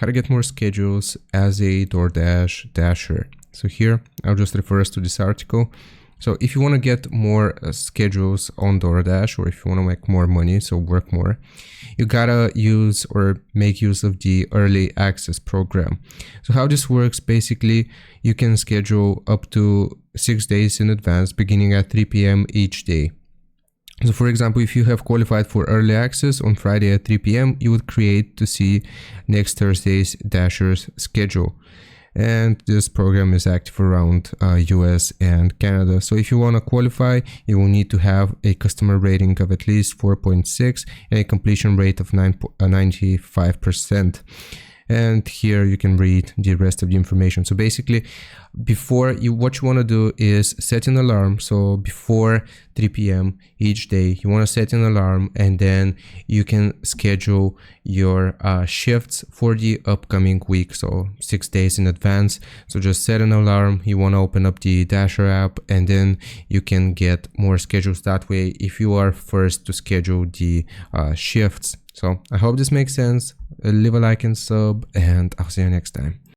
how to get more schedules as a DoorDash dasher. So here I'll just refer us to this article. So if you want to get more schedules on DoorDash, or if you want to make more money, so work more, you gotta use or make use of the early access program. So how this works, basically, you can schedule up to 6 days in advance, beginning at 3 p.m. each day. So for example, if you have qualified for early access on Friday at 3 p.m., you would create to see next Thursday's Dasher's schedule. And this program is active around US and Canada. So if you want to qualify, you will need to have a customer rating of at least 4.6 and a completion rate of 95%. And here you can read the rest of the information. So basically, what you want to do is set an alarm. So before 3 p.m. each day, you want to set an alarm, and then you can schedule your shifts for the upcoming week. So 6 days in advance. So just set an alarm. You want to open up the Dasher app, and then you can get more schedules that way if you are first to schedule the shifts. So I hope this makes sense. Leave a like and sub, and I'll see you next time.